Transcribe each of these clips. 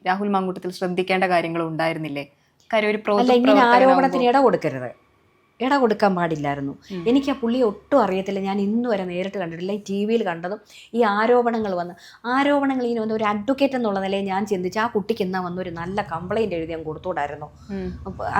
രാഹുൽ മാങ്കൂട്ടത്തിൽ ശ്രദ്ധിക്കേണ്ട കാര്യങ്ങൾ ഉണ്ടായിരുന്നില്ലേ? കാര്യം ഒരു അല്ല, ഇങ്ങനെ ആരോപണത്തിന് പൊതുപ്രവർത്തകനാകുമ്പോൾ. ഇട കൊടുക്കരുത്, ഇട കൊടുക്കാൻ പാടില്ലായിരുന്നു. എനിക്ക് ആ പുള്ളിയെ ഒട്ടും അറിയത്തില്ല, ഞാൻ ഇന്നു വരെ നേരിട്ട് കണ്ടിട്ടില്ല. ഈ ടി വിയിൽ കണ്ടതും ഈ ആരോപണങ്ങൾ ഇങ്ങനെ വന്ന് ഒരു അഡ്വക്കേറ്റ് എന്നുള്ള നിലയിൽ ഞാൻ ചിന്തിച്ച് ആ കുട്ടിക്ക് എന്നാ വന്ന് ഒരു നല്ല കംപ്ലൈൻറ്റ് എഴുതി ഞാൻ കൊടുത്തുകൂടായിരുന്നു.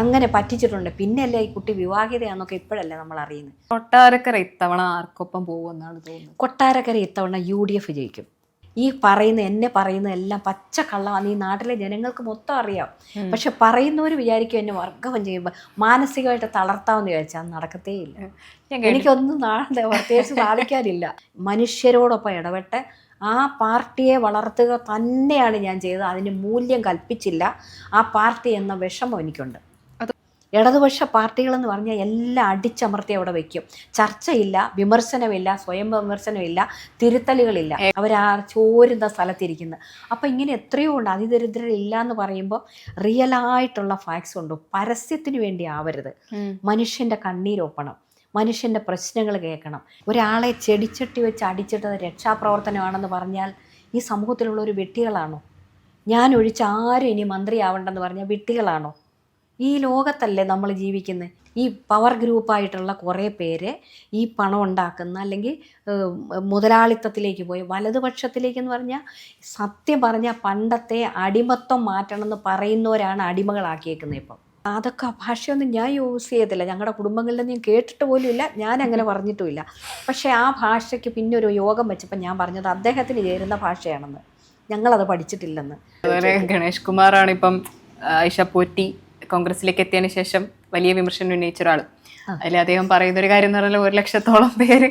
അങ്ങനെ പറ്റിച്ചിട്ടുണ്ട്. പിന്നെയല്ലേ ഈ കുട്ടി വിവാഹിതയാന്നൊക്കെ ഇപ്പോഴല്ലേ നമ്മൾ അറിയുന്നത്. കൊട്ടാരക്കര ഇത്തവണ ആർക്കൊപ്പം പോകുമെന്നാണ് തോന്നുന്നത്? കൊട്ടാരക്കര ഇത്തവണ UDF ജയിക്കും. എന്നെ പറയുന്ന എല്ലാം പച്ചക്കള്ളമാണ്. ഈ നാട്ടിലെ ജനങ്ങൾക്ക് മൊത്തം അറിയാം. പക്ഷെ പറയുന്നവർ വിചാരിക്കും എന്നെ വർഗം ചെയ്യുമ്പോൾ മാനസികമായിട്ട് തളർത്താമെന്ന് വിചാരിച്ചാൽ അത് നടക്കത്തേയില്ല. എനിക്കൊന്നും പ്രത്യേകിച്ച് സാധിക്കാനില്ല. മനുഷ്യരോടൊപ്പം ഇടപെട്ട് ആ പാർട്ടിയെ വളർത്തുക തന്നെയാണ് ഞാൻ ചെയ്തത്. അതിന് മൂല്യം കൽപ്പിച്ചില്ല. ആ പാർട്ടി എന്ന വിഷമം എനിക്കുണ്ട്. ഇടതുപക്ഷ പാർട്ടികളെന്ന് പറഞ്ഞാൽ എല്ലാം അടിച്ചമർത്തി അവിടെ വയ്ക്കും. ചർച്ചയില്ല, വിമർശനമില്ല, സ്വയം വിമർശനമില്ല, തിരുത്തലുകളില്ല. അവരാ ചോരുന്ന സ്ഥലത്തിരിക്കുന്നത്. അപ്പം ഇങ്ങനെ എത്രയോ ഉണ്ട്. അതിദരിദ്രരില്ല എന്ന് പറയുമ്പോൾ റിയലായിട്ടുള്ള ഫാക്ട്സ് ഉണ്ട്. പരസ്യത്തിന് വേണ്ടി ആവരുത്. മനുഷ്യൻ്റെ കണ്ണീരൊപ്പണം, മനുഷ്യൻ്റെ പ്രശ്നങ്ങൾ കേൾക്കണം. ഒരാളെ ചെടിച്ചട്ടി വെച്ച് അടിച്ചിട്ടത് രക്ഷാപ്രവർത്തനമാണെന്ന് പറഞ്ഞാൽ ഈ സമൂഹത്തിലുള്ളൊരു വിഡ്ഢികളാണോ? ഞാൻ ഒഴിച്ച് ആരും ഇനി മന്ത്രിയാവണ്ടെന്ന് പറഞ്ഞാൽ വിഡ്ഢികളാണോ? ഈ ലോകത്തല്ലേ നമ്മൾ ജീവിക്കുന്നത്. ഈ പവർ ഗ്രൂപ്പായിട്ടുള്ള കുറേ പേര് ഈ പണം ഉണ്ടാക്കുന്ന, അല്ലെങ്കിൽ മുതലാളിത്തത്തിലേക്ക് പോയി വലതുപക്ഷത്തിലേക്കെന്ന് പറഞ്ഞാൽ സത്യം പറഞ്ഞാൽ പണ്ടത്തെ അടിമത്വം മാറ്റണമെന്ന് പറയുന്നവരാണ് അടിമകളാക്കിയേക്കുന്നത് ഇപ്പം. അതൊക്കെ ഭാഷയൊന്നും ഞാൻ യൂസ് ചെയ്യത്തില്ല. ഞങ്ങളുടെ കുടുംബങ്ങളിലൊന്നും ഞാൻ കേട്ടിട്ട് പോലും ഇല്ല, ഞാൻ അങ്ങനെ പറഞ്ഞിട്ടുമില്ല. പക്ഷേ ആ ഭാഷയ്ക്ക് പിന്നെ ഒരു യോഗം വെച്ചപ്പോൾ ഞാൻ പറഞ്ഞത് അദ്ദേഹത്തിന് ചേരുന്ന ഭാഷയാണെന്ന്. ഞങ്ങളത് പഠിച്ചിട്ടില്ലെന്ന്. അതുപോലെ ഗണേഷ് കുമാറാണ് ഇപ്പം ഐഷ പോറ്റി കോൺഗ്രസിലേക്ക് എത്തിയതിനു ശേഷം വലിയ വിമർശനം ഉന്നയിച്ച ഒരാൾ. അതിൽ അദ്ദേഹം പറയുന്ന ഒരു കാര്യം എന്ന് പറഞ്ഞാൽ 1 ലക്ഷത്തോളം പേര്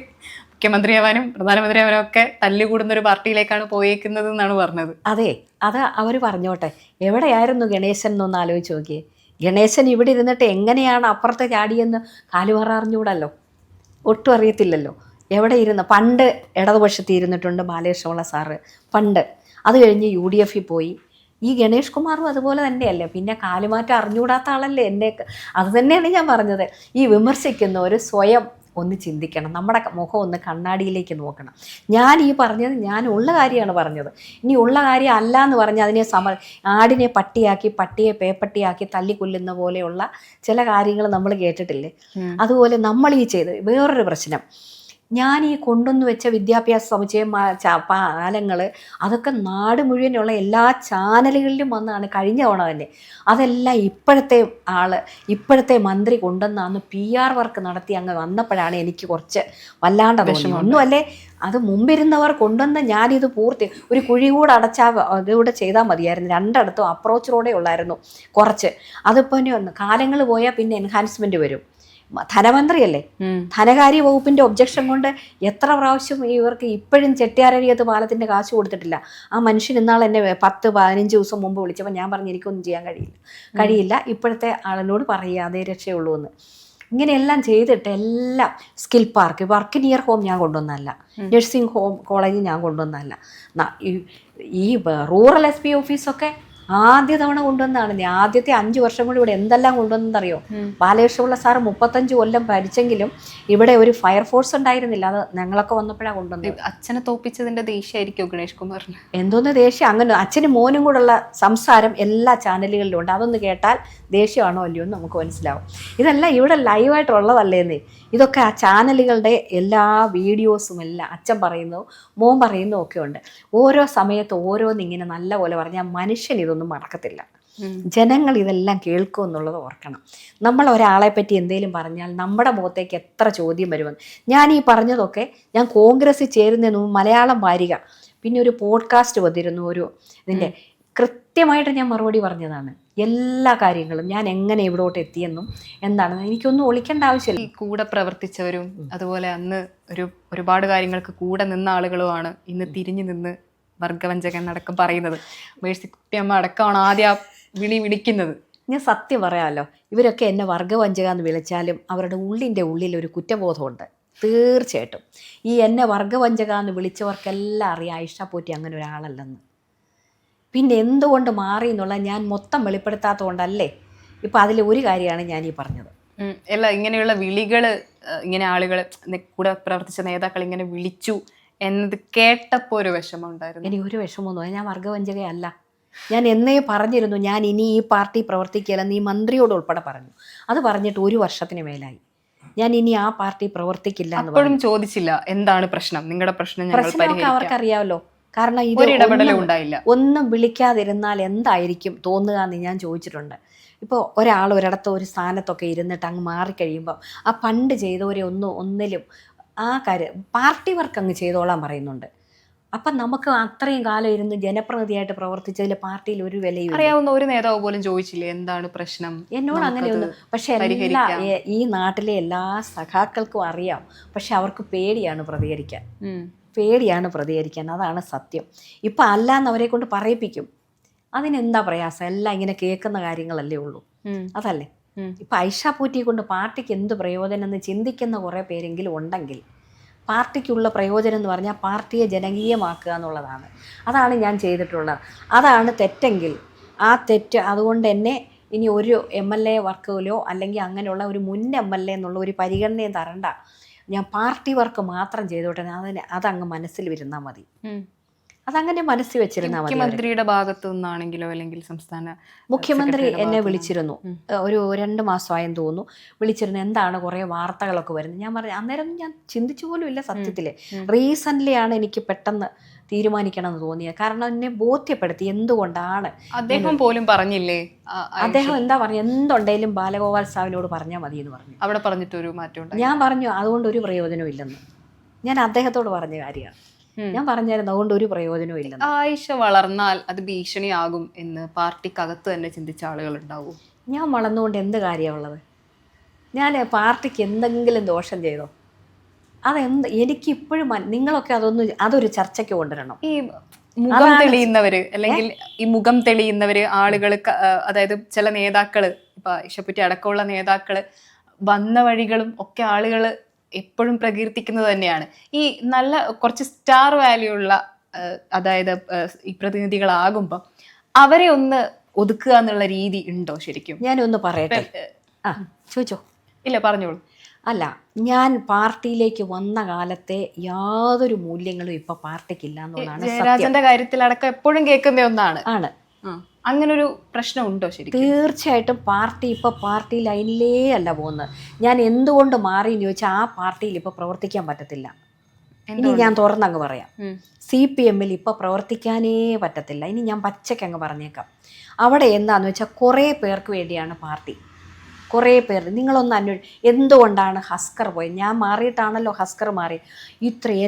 മുഖ്യമന്ത്രിയാവാനും പ്രധാനമന്ത്രിയാവാനും ഒക്കെ തല്ലുകൂടുന്ന ഒരു പാർട്ടിയിലേക്കാണ് പോയേക്കുന്നത് എന്നാണ് പറഞ്ഞത്. അതെ, അത് അവർ പറഞ്ഞോട്ടെ. എവിടെയായിരുന്നു ഗണേശൻ എന്നൊന്ന് ആലോചിച്ച് നോക്കിയേ. ഗണേശൻ ഇവിടെ ഇരുന്നിട്ട് എങ്ങനെയാണ് അപ്പുറത്തെ ചാടിയെന്ന് കാലുമാറ അറിഞ്ഞൂടല്ലോ, ഒട്ടും അറിയത്തില്ലല്ലോ. എവിടെ പണ്ട് ഇടതുപക്ഷത്ത് ഇരുന്നിട്ടുണ്ട് ബാലകൃഷ്ണപിള്ള സാറ് പണ്ട്. അത് കഴിഞ്ഞ് UDF പോയി. ഈ ഗണേഷ് കുമാറും അതുപോലെ തന്നെയല്ലേ. പിന്നെ കാലുമാറ്റം അറിഞ്ഞുകൂടാത്ത ആളല്ലേ. അത് തന്നെയാണ് ഞാൻ പറഞ്ഞത്. ഈ വിമർശിക്കുന്നവർ സ്വയം ഒന്ന് ചിന്തിക്കണം. നമ്മുടെ മുഖം ഒന്ന് കണ്ണാടിയിലേക്ക് നോക്കണം. ഞാൻ ഈ പറഞ്ഞത് ഞാൻ ഉള്ള കാര്യമാണ് പറഞ്ഞത്. ഇനി ഉള്ള കാര്യം അല്ല എന്ന് പറഞ്ഞാൽ അതിനെ ആടിനെ പട്ടിയാക്കി, പട്ടിയെ പേപ്പട്ടിയാക്കി തല്ലിക്കൊല്ലുന്ന പോലെയുള്ള ചില കാര്യങ്ങൾ നമ്മൾ കേട്ടിട്ടില്ലേ. അതുപോലെ നമ്മൾ ഈ ചെയ്ത് വേറൊരു പ്രശ്നം, ഞാൻ ഈ കൊണ്ടുവന്ന് വെച്ച വിദ്യാഭ്യാസ സമുച്ചയം പാലങ്ങൾ അതൊക്കെ നാട് മുഴുവനുള്ള എല്ലാ ചാനലുകളിലും വന്നാണ് കഴിഞ്ഞ തവണ തന്നെ. അതെല്ലാം ഇപ്പോഴത്തെ മന്ത്രി കൊണ്ടുവന്നാന്ന് PR വർക്ക് നടത്തി അങ്ങ് വന്നപ്പോഴാണ് എനിക്ക് കുറച്ച് വല്ലാണ്ട് തോന്നി. ഒന്നുമല്ലേ, അത് മുമ്പിരുന്നവർ കൊണ്ടുവന്ന് ഞാനിത് ഒരു കുഴി കൂടെ അടച്ചാൽ അതുകൂടെ ചെയ്താൽ മതിയായിരുന്നു. രണ്ടിടത്തും അപ്രോച്ച് റോഡേ ഉള്ളായിരുന്നു കുറച്ച്. അതിപ്പോൾ കാലങ്ങൾ പോയാൽ പിന്നെ എൻഹാൻസ്മെൻറ്റ് വരും. ധനമന്ത്രിയല്ലേ, ധനകാര്യ വകുപ്പിൻ്റെ ഒബ്ജക്ഷൻ കൊണ്ട് എത്ര പ്രാവശ്യം ഇവർക്ക് ഇപ്പോഴും ചെട്ടിയാരഴിയത്ത് പാലത്തിൻ്റെ കാശ് കൊടുത്തിട്ടില്ല. ആ മനുഷ്യൻ ഇന്നാൾ എന്നെ 10-15 ദിവസം മുമ്പ് വിളിച്ചപ്പോൾ ഞാൻ പറഞ്ഞു എനിക്കൊന്നും ചെയ്യാൻ കഴിയില്ല, ഇപ്പോഴത്തെ ആളിനോട് പറയുക, അതേ രക്ഷയുള്ളൂ എന്ന്. ഇങ്ങനെയെല്ലാം ചെയ്തിട്ട് എല്ലാം skill park, work near home ഞാൻ കൊണ്ടുവന്നല്ല, നഴ്സിംഗ് ഹോം കോളേജ് ഞാൻ കൊണ്ടുവന്നല്ല. ഈ റൂറൽ SP ഓഫീസൊക്കെ ആദ്യ തവണ കൊണ്ടുവന്നതാണ്. ആദ്യത്തെ 5 വർഷം കൊണ്ട് ഇവിടെ എന്തെല്ലാം കൊണ്ടുവന്നറിയോ. ബാലകൃഷ്ണപിള്ള സാറ് 35 കൊല്ലം ഭരിച്ചെങ്കിലും ഇവിടെ ഒരു ഫയർഫോഴ്സ് ഉണ്ടായിരുന്നില്ല. അത് ഞങ്ങളൊക്കെ വന്നപ്പോഴാണ് കൊണ്ടുവന്നത്. അച്ഛനെ തോപ്പിച്ചതിന്റെ ദേഷ്യമായിരിക്കും ഗണേഷ് കുമാറിന്. എന്തോന്ന് ദേഷ്യം? അങ്ങനെ അച്ഛനും മോനും കൂടെയുള്ള സംസാരം എല്ലാ ചാനലുകളിലും ഉണ്ട്. അതൊന്ന് കേട്ടാൽ ദേഷ്യമാണോ അല്ലയോ എന്ന് നമുക്ക് മനസ്സിലാവും. ഇതെല്ലാം ഇവിടെ ലൈവായിട്ടുള്ളതല്ലേന്നേ. ഇതൊക്കെ ആ ചാനലുകളുടെ എല്ലാ വീഡിയോസും എല്ലാം അച്ഛൻ പറയുന്നു, മോൻ പറയുന്നു ഒക്കെ ഉണ്ട്. ഓരോ സമയത്ത് ഓരോന്നിങ്ങനെ നല്ല പോലെ പറഞ്ഞാൽ മനുഷ്യൻ ഇതൊന്നും മറക്കത്തില്ല. ജനങ്ങൾ ഇതെല്ലാം കേൾക്കും എന്നുള്ളത് ഓർക്കണം. നമ്മൾ ഒരാളെ പറ്റി എന്തെങ്കിലും പറഞ്ഞാൽ നമ്മുടെ മുഖത്തേക്ക് എത്ര ചോദ്യം വരുമെന്ന്. ഞാൻ ഈ പറഞ്ഞതൊക്കെ ഞാൻ കോൺഗ്രസ്സിൽ ചേരുന്നതിന് മുമ്പ് മലയാളം വാരിക പിന്നെ ഒരു പോഡ്കാസ്റ്റ് വന്നിരുന്നു. ഇതിൻ്റെ കൃത്യമായിട്ട് ഞാൻ മറുപടി പറഞ്ഞതാണ്. എല്ലാ കാര്യങ്ങളും ഞാൻ എങ്ങനെ ഇവിടോട്ട് എത്തിയെന്നും എന്താണെന്ന് എനിക്കൊന്നും ഒളിക്കേണ്ട ആവശ്യമില്ല. ഈ കൂടെ പ്രവർത്തിച്ചവരും അതുപോലെ അന്ന് ഒരുപാട് കാര്യങ്ങൾക്ക് കൂടെ നിന്ന ആളുകളുമാണ് ഇന്ന് തിരിഞ്ഞു നിന്ന് വർഗവഞ്ചകൻ അടക്കം പറയുന്നത്. മേഴ്സിക്കുട്ടിയമ്മ അടക്കമാണ് ആദ്യം ആ വിളിക്കുന്നത്. ഞാൻ സത്യം പറയാമല്ലോ, ഇവരൊക്കെ എന്നെ വർഗവഞ്ചക എന്ന് വിളിച്ചാലും അവരുടെ ഉള്ളിൽ ഒരു കുറ്റബോധമുണ്ട് തീർച്ചയായിട്ടും. ഈ എന്നെ വർഗവഞ്ചക എന്ന് വിളിച്ചവർക്കെല്ലാം അറിയാം ഐഷ പോറ്റി അങ്ങനെ ഒരാളല്ലെന്ന്. പിന്നെ എന്തുകൊണ്ട് മാറി എന്നുള്ള ഞാൻ മൊത്തം വെളിപ്പെടുത്താത്തത് കൊണ്ടല്ലേ. ഇപ്പം അതിൽ ഒരു കാര്യമാണ് ഞാൻ ഈ പറഞ്ഞത്. അല്ല, ഇങ്ങനെയുള്ള വിളികൾ, ഇങ്ങനെ ആളുകൾ കൂടെ പ്രവർത്തിച്ച നേതാക്കൾ ഇങ്ങനെ വിളിച്ചു എന്നത് കേട്ടപ്പോൾ ഒരു വിഷമം ഉണ്ടായിരുന്നു. എനിക്ക് ഒരു വിഷമമൊന്നും, ഞാൻ വർഗവഞ്ചകയല്ല. ഞാൻ എന്നേ പറഞ്ഞിരുന്നു ഞാൻ ഇനി ഈ പാർട്ടി പ്രവർത്തിക്കില്ലെന്ന് ഈ മന്ത്രിയോട് ഉൾപ്പെടെ പറഞ്ഞു. അത് പറഞ്ഞിട്ട് 1 വർഷത്തിന് മേലായി. ഞാൻ ഇനി ആ പാർട്ടി പ്രവർത്തിക്കില്ല എന്ന് പറഞ്ഞു. അപ്പോഴും ചോദിച്ചില്ല എന്താണ് പ്രശ്നം, നിങ്ങളുടെ പ്രശ്നം ഞങ്ങൾ പ്രശ്നമൊക്കെ പരിഹരിക്കാം. അവർക്കറിയാമല്ലോ. കാരണം ഇത് ഒരു ഇടപെടലും ഉണ്ടായില്ല. ഒന്നും വിളിക്കാതിരുന്നാൽ എന്തായിരിക്കും തോന്നുക എന്ന് ഞാൻ ചോദിച്ചിട്ടുണ്ട്. ഇപ്പോൾ ഒരാൾ ഒരിടത്ത് ഒരു സ്ഥാനത്തൊക്കെ ഇരുന്നിട്ട് അങ്ങ് മാറിക്കഴിയുമ്പോൾ ആ പണ്ട് ചെയ്തവരെ ഒന്നിലും ആ കാര്യം പാർട്ടി വർക്ക് അങ്ങ് ചെയ്തോളാൻ പറയുന്നുണ്ട്. അപ്പം നമുക്ക് അത്രയും കാലം ഇരുന്ന് ജനപ്രതിനിധിയായിട്ട് പ്രവർത്തിച്ചതിൽ പാർട്ടിയിൽ ഒരു വിലയും അറിയാവുന്ന ഒരു നേതാവ് പോലും ചോദിച്ചില്ലേ എന്താണ് പ്രശ്നം, എന്നോട് അങ്ങനെയൊന്നും. പക്ഷെ ഈ നാട്ടിലെ എല്ലാ സഖാക്കൾക്കും അറിയാം. പക്ഷെ അവർക്ക് പേടിയാണ് പ്രതികരിക്കാൻ. അതാണ് സത്യം. ഇപ്പം അല്ലാന്ന് അവരെ കൊണ്ട് പറയിപ്പിക്കും. അതിനെന്താ പ്രയാസം? എല്ലാം ഇങ്ങനെ കേൾക്കുന്ന കാര്യങ്ങളല്ലേ ഉള്ളൂ. അതല്ലേ ഇപ്പം ഐഷ പൂറ്റിയെ കൊണ്ട് പാർട്ടിക്ക് എന്ത് പ്രയോജനം എന്ന് ചിന്തിക്കുന്ന കുറേ പേരെങ്കിലും ഉണ്ടെങ്കിൽ, പാർട്ടിക്കുള്ള പ്രയോജനം എന്ന് പറഞ്ഞാൽ പാർട്ടിയെ ജനകീയമാക്കുക എന്നുള്ളതാണ്. അതാണ് ഞാൻ ചെയ്തിട്ടുള്ളത്. അതാണ് തെറ്റെങ്കിൽ ആ തെറ്റ് അതുകൊണ്ട് എന്നെ ഇനി ഒരു MLA വർക്കിലോ അല്ലെങ്കിൽ അങ്ങനെയുള്ള ഒരു മുൻ MLA എന്നുള്ള ഒരു പരിഗണനയും തരണ്ട. ഞാൻ പാർട്ടി വർക്ക് മാത്രം ചെയ്തോട്ടെ, അതങ്ങ് മനസ്സിൽ വരുന്നാൽ മതി. അതങ്ങനെ മനസ്സിൽ വെച്ചിരുന്നാൽ മതി. മുഖ്യമന്ത്രിയുടെ ഭാഗത്തു നിന്നാണെങ്കിലോ അല്ലെങ്കിൽ സംസ്ഥാന മുഖ്യമന്ത്രി എന്നെ വിളിച്ചിരുന്നു. ഒരു 2 മാസമായെന്ന് തോന്നുന്നു. വിളിച്ചിരുന്നു. എന്താണ് കുറേ വാർത്തകളൊക്കെ വരുന്നത്. ഞാൻ പറഞ്ഞു അന്നേരം ഞാൻ ചിന്തിച്ചു പോലും ഇല്ല സത്യത്തിൽ. റീസെൻ്റ്ലി ആണ് എനിക്ക് പെട്ടെന്ന് തീരുമാനിക്കണം എന്ന് തോന്നിയത്. കാരണം എന്നെ ബോധ്യപ്പെടുത്തി എന്തുകൊണ്ടാണ്. അദ്ദേഹം പോലും പറഞ്ഞില്ലേ, അദ്ദേഹം എന്താ പറഞ്ഞു, എന്തുണ്ടെങ്കിലും ബാലഗോപാൽ സാവിനോട് പറഞ്ഞാൽ മതി എന്ന് പറഞ്ഞു. അവിടെ പറഞ്ഞിട്ടൊരു മാറ്റം. ഞാൻ പറഞ്ഞു അതുകൊണ്ട് ഒരു പ്രയോജനവും ഇല്ലെന്ന്. ഞാൻ അദ്ദേഹത്തോട് പറഞ്ഞ കാര്യമാണ്. ഞാൻ പറഞ്ഞായിരുന്നു അതുകൊണ്ട് ഒരു പ്രയോജനവും ഇല്ല. ആയിഷ വളർന്നാൽ അത് ഭീഷണിയാകും എന്ന് പാർട്ടിക്കകത്ത് തന്നെ ചിന്തിച്ച ആളുകൾ ഉണ്ടാവും. ഞാൻ വളർന്നുകൊണ്ട് എന്ത് കാര്യമുള്ളത്? ഞാൻ പാർട്ടിക്ക് എന്തെങ്കിലും ദോഷം ചെയ്തോ? എനിക്കിപ്പോഴും നിങ്ങളൊക്കെ അതൊരു ചർച്ചയ്ക്ക് കൊണ്ടുവരണം. ഈ മുഖം തെളിയുന്നവര് അല്ലെങ്കിൽ ഈ മുഖം തെളിയുന്നവര് ആളുകൾ, അതായത് ചില നേതാക്കള്, ഇപ്പൊ ആയിഷപ്പറ്റി അടക്കമുള്ള നേതാക്കള് വന്ന വഴികളും ഒക്കെ ആളുകള് എപ്പോഴും പ്രകീർത്തിക്കുന്നത് തന്നെയാണ്. ഈ നല്ല കുറച്ച് സ്റ്റാർ വാല്യൂ ഉള്ള അതായത് ഈ പ്രതിനിധികളാകുമ്പോൾ അവരെ ഒന്ന് ഒതുക്കുക എന്നുള്ള രീതി ഉണ്ടോ ശരിക്കും? ഞാനൊന്ന് പറയട്ടെ. ചോദിച്ചോ. ഇല്ല, പറഞ്ഞോളൂ. അല്ല, ഞാൻ പാർട്ടിയിലേക്ക് വന്ന കാലത്തെ യാതൊരു മൂല്യങ്ങളും ഇപ്പൊ പാർട്ടിക്കില്ല എന്നുള്ളതാണ്. ജയരാജന്റെ കാര്യത്തിലടക്കം എപ്പോഴും കേൾക്കുന്ന ഒന്നാണ്. അങ്ങനൊരു പ്രശ്നം ഉണ്ടോ ശരിക്കും? തീർച്ചയായിട്ടും പാർട്ടി ലൈനിലേ അല്ല പോകുന്നത്. ഞാൻ എന്തുകൊണ്ട് മാറിയെന്ന് ചോദിച്ചാൽ ആ പാർട്ടിയിൽ ഇപ്പൊ പ്രവർത്തിക്കാൻ പറ്റത്തില്ല. ഇനി ഞാൻ തുറന്നങ്ങ് പറയാം. CPM-ൽ ഇപ്പൊ പ്രവർത്തിക്കാനേ പറ്റത്തില്ല. ഇനി ഞാൻ പച്ചക്കങ്ങ് പറഞ്ഞേക്കാം. അവിടെ എന്താന്ന് വെച്ചാൽ കുറേ പേർക്ക് വേണ്ടിയാണ് പാർട്ടി. കുറേ പേർ നിങ്ങളൊന്ന് എന്തുകൊണ്ടാണ് ഹസ്കർ പോയത്? ഞാൻ മാറിയിട്ടാണല്ലോ ഹസ്കർ മാറി.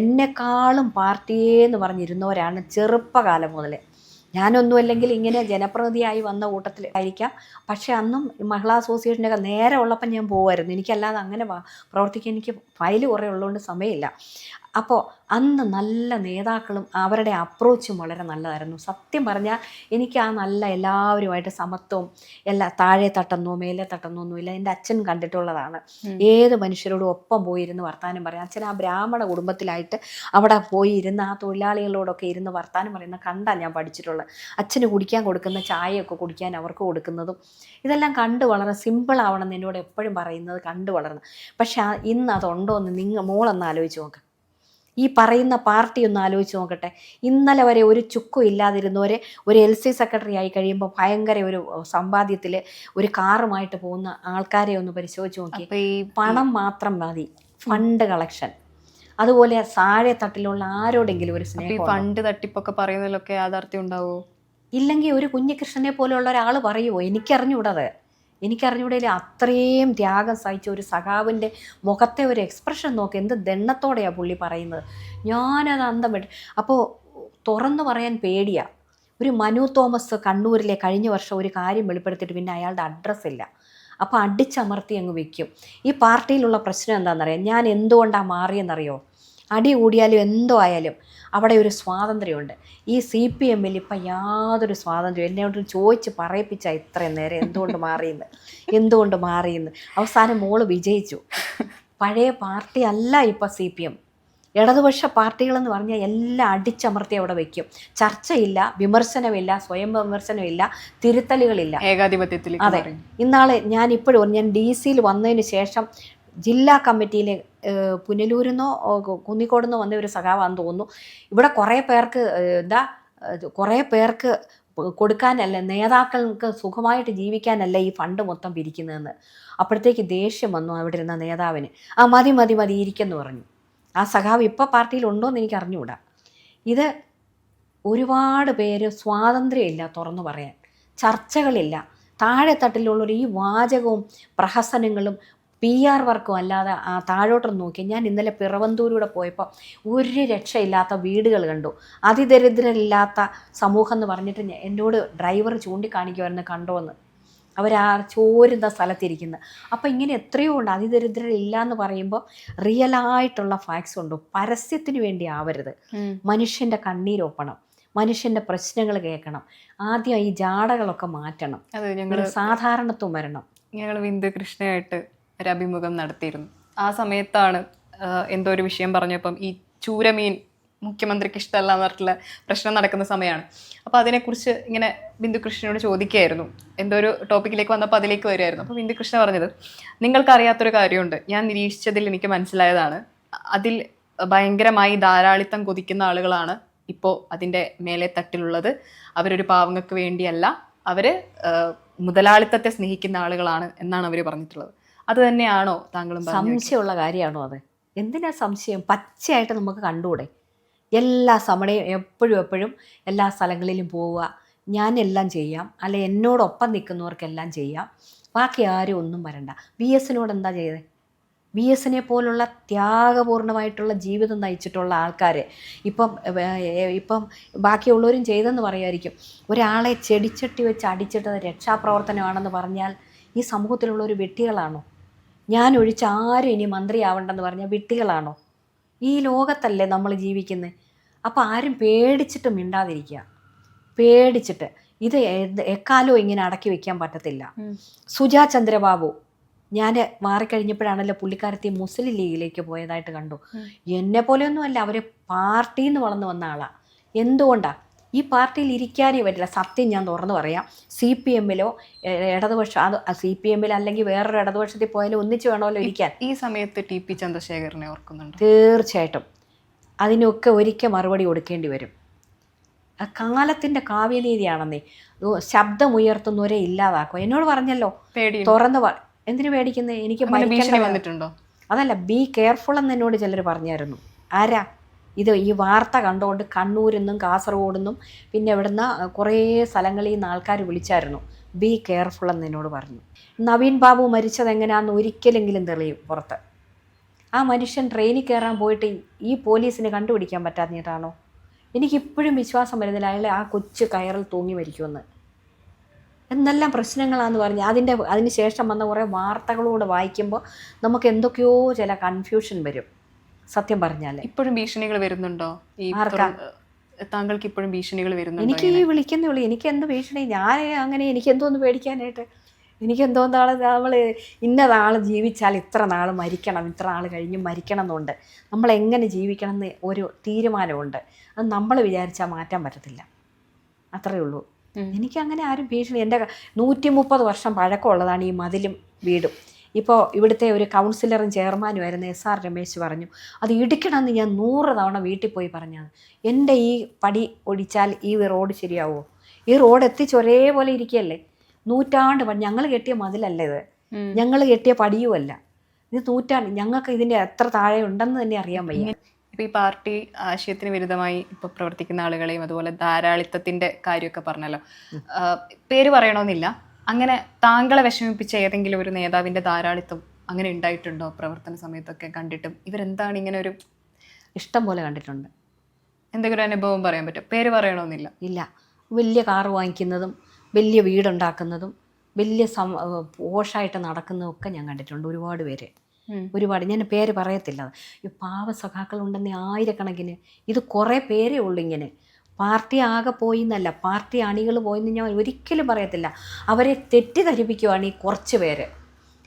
എന്നെക്കാളും പാർട്ടിയെന്ന് പറഞ്ഞിരുന്നവരാണ് ചെറുപ്പകാലം മുതലേ. ഞാനൊന്നും അല്ലെങ്കിൽ ഇങ്ങനെ ജനപ്രതിനിധിയായി വന്ന കൂട്ടത്തിൽ ആയിരിക്കാം. പക്ഷെ അന്നും മഹിളാ അസോസിയേഷനൊക്കെ നേരെ ഉള്ളപ്പം ഞാൻ പോകുമായിരുന്നു. എനിക്കല്ലാതെ അങ്ങനെ പ്രവർത്തിക്കാൻ എനിക്ക് ഫയൽ കുറേ ഉള്ളതുകൊണ്ട് സമയമില്ല. അപ്പോൾ അന്ന് നല്ല നേതാക്കളും അവരുടെ അപ്രോച്ചും വളരെ നല്ലതായിരുന്നു. സത്യം പറഞ്ഞാൽ എനിക്ക് ആ നല്ല എല്ലാവരുമായിട്ട് സമത്വവും താഴെ തട്ടുന്നോ മേലെ തട്ടുന്നോ ഒന്നുമില്ല. എൻ്റെ അച്ഛൻ കണ്ടിട്ടുള്ളതാണ്. ഏത് മനുഷ്യരോടും ഒപ്പം പോയിരുന്ന് വർത്താനം പറയാം. അച്ഛൻ ആ ബ്രാഹ്മണ കുടുംബത്തിലായിട്ട് അവിടെ പോയി ഇരുന്ന് ആ തൊഴിലാളികളോടൊക്കെ ഇരുന്ന് വർത്താനം പറയുന്ന കണ്ടാണ് ഞാൻ പഠിച്ചിട്ടുള്ളത്. അച്ഛന് കുടിക്കാൻ കൊടുക്കുന്ന ചായയൊക്കെ കുടിക്കാൻ അവർക്ക് കൊടുക്കുന്നതും ഇതെല്ലാം കണ്ട് വളരെ സിമ്പിളാവണമെന്ന് എന്നോട് എപ്പോഴും പറയുന്നത് കണ്ടു വളർന്നു. പക്ഷെ ഇന്ന് അതുണ്ടോ എന്ന് മോളൊന്ന് ആലോചിച്ച് നോക്ക്. ഈ പറയുന്ന പാർട്ടി ഒന്ന് ആലോചിച്ച് നോക്കട്ടെ. ഇന്നലെ വരെ ഒരു ചുക്കും ഇല്ലാതിരുന്നവരെ ഒരു LC സെക്രട്ടറി ആയി കഴിയുമ്പോൾ ഭയങ്കര ഒരു സമ്പാദ്യത്തിൽ ഒരു കാറുമായിട്ട് പോകുന്ന ആൾക്കാരെ ഒന്ന് പരിശോധിച്ച് നോക്കി. പണം മാത്രം മതി, ഫണ്ട് കളക്ഷൻ. അതുപോലെ താഴെ തട്ടിലുള്ള ആരോടെങ്കിലും ഒരു സ്നേഹം. ഫണ്ട് തട്ടിപ്പൊക്കെ പറയുന്നതിലൊക്കെ യാഥാർത്ഥ്യം ഉണ്ടാവുമോ? ഇല്ലെങ്കിൽ ഒരു കുഞ്ഞികൃഷ്ണനെ പോലെയുള്ള ഒരാൾ പറയുമോ? എനിക്കറിഞ്ഞൂടത്. അത്രയും ത്യാഗം സഹിച്ച ഒരു സഖാവിൻ്റെ മുഖത്തെ ഒരു എക്സ്പ്രഷൻ നോക്കി എന്ത് ദണ്ണത്തോടെയാണ് പുള്ളി പറയുന്നത്. ഞാനത് അന്തം വിട്ടു. അപ്പോൾ തുറന്നു പറയാൻ പേടിയാണ്. ഒരു മനു തോമസ് കണ്ണൂരിലെ കഴിഞ്ഞ വർഷം ഒരു കാര്യം വെളിപ്പെടുത്തിയിട്ട് പിന്നെ അയാളുടെ അഡ്രസ്സില്ല. അപ്പോൾ അടിച്ചമർത്തി അങ്ങ് വെക്കും. ഈ പാർട്ടിയിലുള്ള പ്രശ്നം എന്താണെന്നറിയാം. ഞാൻ എന്തുകൊണ്ടാണ് മാറിയെന്നറിയോ? അടി കൂടിയാലും എന്തോ ആയാലും അവിടെ ഒരു സ്വാതന്ത്ര്യമുണ്ട്. ഈ CPM-ൽ ഇപ്പം യാതൊരു സ്വാതന്ത്ര്യം. എന്നോട് ചോദിച്ച് പറയിപ്പിച്ച ഇത്രയും നേരം എന്തുകൊണ്ട് മാറിയെന്ന്. അവസാനം മോള് വിജയിച്ചു. പഴയ പാർട്ടി അല്ല ഇപ്പം CPM. ഇടതുപക്ഷ പാർട്ടികളെന്ന് പറഞ്ഞാൽ എല്ലാം അടിച്ചമർത്തി അവിടെ വയ്ക്കും. ചർച്ചയില്ല, വിമർശനമില്ല, സ്വയം വിമർശനമില്ല, തിരുത്തലുകളില്ല, ഏകാധിപത്യത്തിൽ. അതെ. ഇന്നാളെ ഞാൻ DC-യിൽ വന്നതിന് ശേഷം ജില്ലാ കമ്മിറ്റിയിലെ പുനലൂരിന്നോ കുന്നിക്കോടുന്നോ വന്ന ഒരു സഖാവാന്ന് തോന്നുന്നു. ഇവിടെ കുറേ പേർക്ക് കൊടുക്കാനല്ല, നേതാക്കൾക്ക് സുഖമായിട്ട് ജീവിക്കാനല്ല ഈ ഫണ്ട് മൊത്തം പിരിക്കുന്നതെന്ന്. അപ്പോഴത്തേക്ക് ദേഷ്യം വന്നു അവിടെ ഇരുന്ന നേതാവിന്. മതി മതി മതി ഇരിക്കെന്ന് പറഞ്ഞു. ആ സഖാവ് ഇപ്പോൾ പാർട്ടിയിലുണ്ടോയെന്ന് എനിക്ക് അറിഞ്ഞുകൂടാ. ഇത് ഒരുപാട് പേര് സ്വാതന്ത്ര്യമില്ല തുറന്നു പറയാൻ, ചർച്ചകളില്ല. താഴെത്തട്ടിലുള്ളൊരു ഈ വാചകവും പ്രഹസനങ്ങളും PR വർക്കും അല്ലാതെ താഴോട്ടൊന്ന് നോക്കി. ഞാൻ ഇന്നലെ പിറവന്തൂരിലൂടെ പോയപ്പോൾ ഒരു രക്ഷയില്ലാത്ത വീടുകൾ കണ്ടു. അതിദരിദ്രരില്ലാത്ത സമൂഹം എന്ന് പറഞ്ഞിട്ട് എന്നോട് ഡ്രൈവർ ചൂണ്ടിക്കാണിക്കുമായിരുന്നു, കണ്ടോന്ന്. ചോരുന്ന സ്ഥലത്തിരിക്കുന്നത്. അപ്പോൾ ഇങ്ങനെ എത്രയോ ഉണ്ട്. അതിദരിദ്രരില്ല എന്ന് പറയുമ്പോൾ റിയലായിട്ടുള്ള ഫാക്ട്സ് ഉണ്ട്. പരസ്യത്തിന് വേണ്ടി ആവരുത്. മനുഷ്യൻ്റെ കണ്ണീരൊപ്പണം, മനുഷ്യൻ്റെ പ്രശ്നങ്ങൾ കേൾക്കണം. ആദ്യം ഈ ജാടകളൊക്കെ മാറ്റണം, സാധാരണത്വം വരണം. ഞങ്ങൾ ബിന്ദു കൃഷ്ണയായിട്ട് ഒരു അഭിമുഖം നടത്തിയിരുന്നു. ആ സമയത്താണ് എന്തോ ഒരു വിഷയം പറഞ്ഞപ്പം ഈ ചൂരമീൻ മുഖ്യമന്ത്രിക്ക് ഇഷ്ടമല്ല എന്ന് പറഞ്ഞിട്ടുള്ള പ്രശ്നം നടക്കുന്ന സമയമാണ്. അപ്പോൾ അതിനെക്കുറിച്ച് ഇങ്ങനെ ബിന്ദു കൃഷ്ണയോട് ചോദിക്കുകയായിരുന്നു. എന്തോ ഒരു ടോപ്പിക്കിലേക്ക് വന്നപ്പോൾ അതിലേക്ക് വരുമായിരുന്നു. അപ്പോൾ ബിന്ദു കൃഷ്ണ പറഞ്ഞത്, നിങ്ങൾക്കറിയാത്തൊരു കാര്യമുണ്ട്, ഞാൻ നിരീക്ഷിച്ചതിൽ എനിക്ക് മനസ്സിലായതാണ്. അതിൽ ഭയങ്കരമായി ധാരാളിത്തം കൊതിക്കുന്ന ആളുകളാണ് ഇപ്പോൾ അതിൻ്റെ മേലെ തട്ടിലുള്ളത്. അവരൊരു പാവങ്ങൾക്ക് വേണ്ടിയല്ല, അവർ മുതലാളിത്തത്തെ സ്നേഹിക്കുന്ന ആളുകളാണ് എന്നാണ് അവർ പറഞ്ഞിട്ടുള്ളത്. അത് തന്നെയാണോ താങ്കളും? സംശയമുള്ള കാര്യമാണോ അത്? എന്തിനാ സംശയം? പച്ചയായിട്ട് നമുക്ക് കണ്ടുകൂടെ? എല്ലാ സമയവും എപ്പോഴും എല്ലാ സ്ഥലങ്ങളിലും പോവുക, ഞാനെല്ലാം ചെയ്യാം, അല്ലെ എന്നോടൊപ്പം നിൽക്കുന്നവർക്കെല്ലാം ചെയ്യാം, ബാക്കി ആരും ഒന്നും വരണ്ട. VSനോട് എന്താ ചെയ്തത്? VSനെ പോലുള്ള ത്യാഗപൂർണമായിട്ടുള്ള ജീവിതം നയിച്ചിട്ടുള്ള ആൾക്കാർ ഇപ്പം ബാക്കിയുള്ളവരും ചെയ്തെന്ന് പറയുമായിരിക്കും. ഒരാളെ ചെടിച്ചട്ടി വെച്ച് അടിച്ചിട്ട് രക്ഷാപ്രവർത്തനമാണെന്ന് പറഞ്ഞാൽ ഈ സമൂഹത്തിലുള്ളൊരു വെട്ടികളാണോ? ഞാൻ ഒഴിച്ച് ആരും ഇനി മന്ത്രിയാവണ്ടെന്ന് പറഞ്ഞാൽ വെട്ടികളാണോ? ഈ ലോകത്തല്ലേ നമ്മൾ ജീവിക്കുന്നത്. അപ്പോൾ ആരും പേടിച്ചിട്ട് മിണ്ടാതിരിക്കുക, പേടിച്ചിട്ട്. ഇത് എക്കാലവും ഇങ്ങനെ അടക്കി വയ്ക്കാൻ പറ്റത്തില്ല. സുജാ ചന്ദ്രബാബു, ഞാൻ മാറിക്കഴിഞ്ഞപ്പോഴാണല്ലോ പുള്ളിക്കാരത്തി മുസ്ലിം ലീഗിലേക്ക് പോയതായിട്ട് കണ്ടു. എന്നെ പോലെയൊന്നുമല്ല, അവർ പാർട്ടിയിൽ നിന്ന് വളർന്നു വന്ന ആളാണ്. എന്തുകൊണ്ടാണ്? ഈ പാർട്ടിയിൽ ഇരിക്കാനേ പറ്റില്ല. സത്യം ഞാൻ തുറന്നു പറയാം. CPMലോ ഇടതുപക്ഷം, അത് CPMൽ അല്ലെങ്കിൽ വേറൊരു ഇടതുപക്ഷത്തിൽ പോയാലും ഒന്നിച്ച് വേണമല്ലോ ഇരിക്കാൻ. ഈ സമയത്ത് TP ചന്ദ്രശേഖരനെ ഓർക്കുന്നുണ്ട്? തീർച്ചയായിട്ടും അതിനൊക്കെ ഒരിക്കൽ മറുപടി കൊടുക്കേണ്ടി വരും. കാലത്തിൻ്റെ കാവ്യനീതിയാണെന്നേ. ശബ്ദമുയർത്തുന്നവരെ ഇല്ലാതാക്കും. എന്നോട് പറഞ്ഞല്ലോ, തുറന്ന് എന്തിനു പേടിക്കുന്നത്? എനിക്ക് വന്നിട്ടുണ്ടോ? അതല്ല, ബി കെയർഫുൾ എന്ന് എന്നോട് ചിലർ പറഞ്ഞായിരുന്നു. ആരാ ഇത്? ഈ വാർത്ത കണ്ടുകൊണ്ട് കണ്ണൂരിൽ നിന്നും കാസർഗോഡ് നിന്നും പിന്നെ ഇവിടുന്ന് കുറേ സ്ഥലങ്ങളിൽ നിന്ന് ആൾക്കാർ വിളിച്ചായിരുന്നു. ബി കെയർഫുൾ എന്ന് എന്നോട് പറഞ്ഞു. നവീൻ ബാബു മരിച്ചത് എങ്ങനെയാണെന്ന് ഒരിക്കലെങ്കിലും തെളിയും പുറത്ത്. ആ മനുഷ്യൻ ട്രെയിനിൽ കയറാൻ പോയിട്ട് ഈ പോലീസിനെ കണ്ടുപിടിക്കാൻ പറ്റാഞ്ഞിട്ടാണോ? എനിക്കിപ്പോഴും വിശ്വാസം വരുന്നില്ല അയാളെ ആ കൊച്ചു കയറിൽ തൂങ്ങി മരിക്കുമെന്ന്. എന്തെല്ലാം പ്രശ്നങ്ങളാണെന്ന് പറഞ്ഞ് അതിന് ശേഷം വന്ന കുറേ വാർത്തകളൂടെ വായിക്കുമ്പോൾ നമുക്ക് എന്തൊക്കെയോ ചില കൺഫ്യൂഷൻ വരും. സത്യം പറഞ്ഞാൽ ഇപ്പോഴും ഭീഷണികൾ വരുന്നുണ്ടോ? താങ്കൾക്ക് ഇപ്പോഴും ഭീഷണികൾ വരുന്നുണ്ടോ? എനിക്ക് ഈ വിളിക്കുന്നേ ഉള്ളൂ. എനിക്ക് എന്ത് ഭീഷണി? ഞാൻ അങ്ങനെ എനിക്കെന്തോന്ന് പേടിക്കാനായിട്ട്? എനിക്കെന്തോന്നാൾ നമ്മൾ ഇന്നതാൾ ജീവിച്ചാൽ ഇത്ര നാൾ മരിക്കണം, ഇത്ര നാൾ കഴിഞ്ഞ് മരിക്കണം എന്നുണ്ട്. നമ്മളെങ്ങനെ ജീവിക്കണം എന്ന് ഒരു തീരുമാനമുണ്ട്. അത് നമ്മൾ വിചാരിച്ചാൽ മാറ്റാൻ പറ്റത്തില്ല. അത്രയേ ഉള്ളൂ. എനിക്കങ്ങനെ ആരും ഭീഷണി. എൻ്റെ 130 വർഷം പഴക്കമുള്ളതാണ് ഈ മതിലും വീടും. ഇപ്പോൾ ഇവിടുത്തെ ഒരു കൗൺസിലറും ചെയർമാനുമായിരുന്ന SR രമേശ് പറഞ്ഞു, അത് ഇടിക്കണമെന്ന് ഞാൻ 100 തവണ വീട്ടിൽ പോയി പറഞ്ഞത്. എൻ്റെ ഈ പടി ഒടിച്ചാൽ ഈ റോഡ് ശരിയാവുമോ? ഈ റോഡ് എത്തിച്ച് ഒരേപോലെ ഇരിക്കുകയല്ലേ. നൂറ്റാണ്ട് ഞങ്ങൾ കെട്ടിയ മതിലല്ല ഇത്, ഞങ്ങൾ കെട്ടിയ പടിയുമല്ല ഇത്. നൂറ്റാണ്ട് ഞങ്ങൾക്ക് ഇതിൻ്റെ എത്ര താഴെ ഉണ്ടെന്ന് തന്നെ അറിയാൻ വയ്യ. ഇപ്പോൾ ഈ പാർട്ടി ആശയത്തിന് വിരുദ്ധമായി ഇപ്പോൾ പ്രവർത്തിക്കുന്ന ആളുകളെയും അതുപോലെ ധാരാളിത്തത്തിൻ്റെ കാര്യമൊക്കെ പറഞ്ഞല്ലോ, പേര് പറയണമെന്നില്ല. അങ്ങനെ താങ്കളെ വിഷമിപ്പിച്ച ഏതെങ്കിലും ഒരു നേതാവിൻ്റെ ധാരാളിത്തം അങ്ങനെ ഉണ്ടായിട്ടുണ്ടോ പ്രവർത്തന സമയത്തൊക്കെ? കണ്ടിട്ടും ഇവരെന്താണ് ഇങ്ങനെ ഒരു ഇഷ്ടം പോലെ കണ്ടിട്ടുണ്ട്. എന്തെങ്കിലും ഒരു അനുഭവം പറയാൻ പറ്റും? പേര് പറയണമെന്നില്ല. ഇല്ല. വലിയ കാറ് വാങ്ങിക്കുന്നതും വലിയ വീടുണ്ടാക്കുന്നതും വലിയ പോഷായിട്ട് നടക്കുന്നതൊക്കെ ഞാൻ കണ്ടിട്ടുണ്ട്. ഒരുപാട് പേര്, ഒരുപാട്. ഞാൻ പേര് പറയത്തില്ല. ഈ പാവ സഖാക്കളുണ്ടെന്ന് ആയിരക്കണക്കിന്. ഇത് കുറേ പേരേ ഉള്ളൂ ഇങ്ങനെ. പാർട്ടി ആകെ പോയി എന്നല്ല, പാർട്ടി അണികൾ പോയെന്ന് ഞാൻ ഒരിക്കലും പറയത്തില്ല. അവരെ തെറ്റിദ്ധരിപ്പിക്കുവാണ് ഈ കുറച്ച് പേര്.